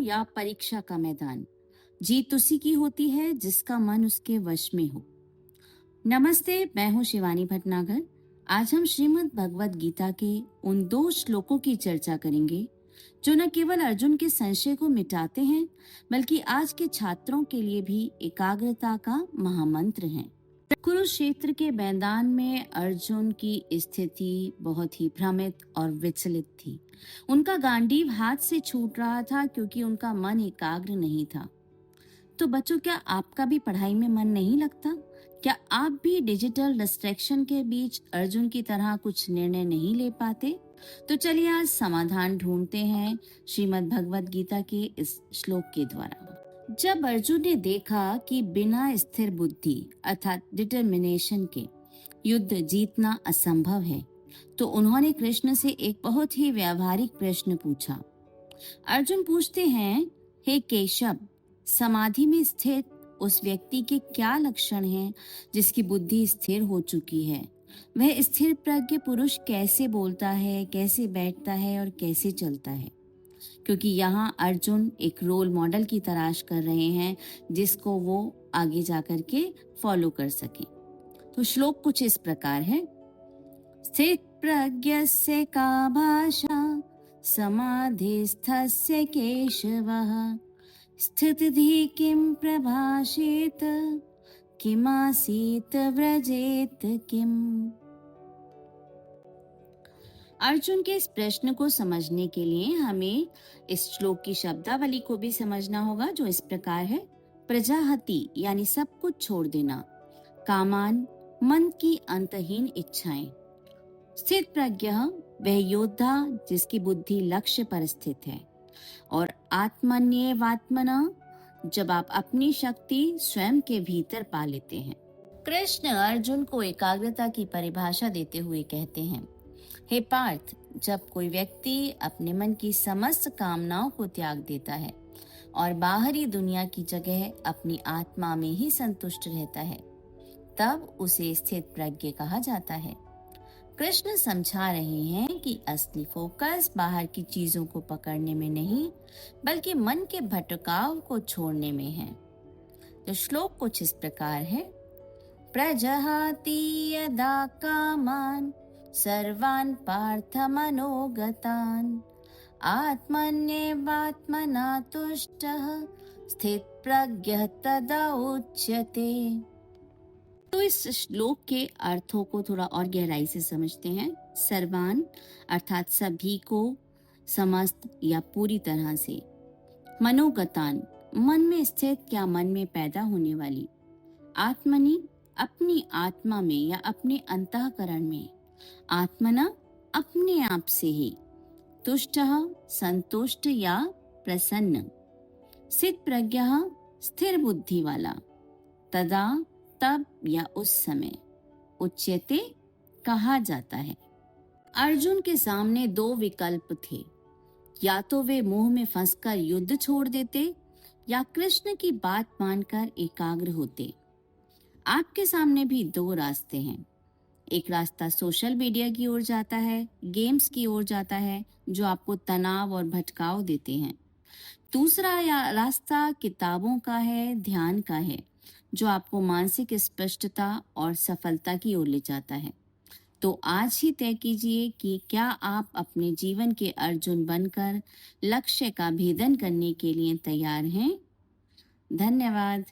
या परीक्षा का मैदान, जीत उसी की होती है जिसका मन उसके वश में हो। नमस्ते, मैं हूँ शिवानी भटनागर। आज हम श्रीमद् भगवत गीता के उन 2 श्लोकों की चर्चा करेंगे जो न केवल अर्जुन के संशय को मिटाते हैं, बल्कि आज के छात्रों के लिए भी एकाग्रता का महामंत्र हैं। कुरुक्षेत्र के मैदान में अर्जुन की स्थिति बहुत ही भ्रमित और विचलित थी। उनका गांडीव हाथ से छूट रहा था क्योंकि उनका मन एकाग्र नहीं था। तो बच्चों, क्या आपका भी पढ़ाई में मन नहीं लगता? क्या आप भी डिजिटल डिस्ट्रैक्शन के बीच अर्जुन की तरह कुछ निर्णय नहीं ले पाते? तो चलिए आज समाधान ढूंढते हैं श्रीमद् भगवत गीता के इस श्लोक के द्वारा। जब अर्जुन ने देखा कि बिना स्थिर बुद्धि अर्थात डिटर्मिनेशन के युद्ध जीतना असंभव है, तो उन्होंने कृष्ण से एक बहुत ही व्यावहारिक प्रश्न पूछा। अर्जुन पूछते हैं, हे केशव, समाधि में स्थित उस व्यक्ति के क्या लक्षण हैं जिसकी बुद्धि स्थिर हो चुकी है? वह स्थिर प्रज्ञ पुरुष कैसे बोलता है, कैसे बैठता है और कैसे चलता है? क्योंकि यहाँ अर्जुन एक रोल मॉडल की तलाश कर रहे हैं जिसको वो आगे जाकर के फॉलो कर सके। तो श्लोक कुछ इस प्रकार है। स्थित प्रज्ञस्य का भाषा समाधिस्थस्य केशवः स्थितिधि किम प्रभाषेत किमासीत व्रजेत किम। अर्जुन के इस प्रश्न को समझने के लिए हमें इस श्लोक की शब्दावली को भी समझना होगा, जो इस प्रकार है। प्रजाहति यानी सब कुछ छोड़ देना, कामान मन की अंतहीन इच्छाएं, स्थित प्रज्ञ वह योद्धा जिसकी बुद्धि लक्ष्य पर स्थित है, और आत्मन्येवात्मना जब आप अपनी शक्ति स्वयं के भीतर पा लेते हैं। कृष्ण अर्जुन को एकाग्रता की परिभाषा देते हुए कहते हैं, हे पार्थ, जब कोई व्यक्ति अपने मन की समस्त कामनाओं को त्याग देता है और बाहरी दुनिया की जगह अपनी आत्मा में ही संतुष्ट रहता है, तब उसे स्थित प्रज्ञ कहा जाता है। कृष्ण समझा रहे हैं कि असली फोकस बाहर की चीजों को पकड़ने में नहीं, बल्कि मन के भटकाव को छोड़ने में है। तो श्लोक कुछ इस प्रकार है। प्रजहाति यदा कामान सर्वान् पार्थ मनोगतान् आत्मन्येवात्मना तुष्टः स्थित प्रज्ञः तदा उच्यते। तो इस श्लोक के अर्थों को थोड़ा और गहराई से समझते हैं। सर्वान अर्थात सभी को, समस्त या पूरी तरह से। मनोगतान मन में स्थित या मन में पैदा होने वाली। आत्मनि अपनी आत्मा में या अपने अंतःकरण में। आत्मना अपने आप से ही। तुष्टः संतुष्ट या प्रसन्न। स्थित प्रज्ञः स्थिर बुद्धि वाला। तदा तब या उस समय। उच्यते कहा जाता है। अर्जुन के सामने 2 विकल्प थे। या तो वे मोह में फंसकर युद्ध छोड़ देते या कृष्ण की बात मानकर एकाग्र होते। आपके सामने भी 2 रास्ते हैं। एक रास्ता सोशल मीडिया की ओर जाता है, गेम्स की ओर जाता है, जो आपको तनाव और भटकाव देते हैं। दूसरा रास्ता किताबों का है, ध्यान का है, जो आपको मानसिक स्पष्टता और सफलता की ओर ले जाता है। तो आज ही तय कीजिए कि क्या आप अपने जीवन के अर्जुन बनकर लक्ष्य का भेदन करने के लिए तैयार हैं। धन्यवाद।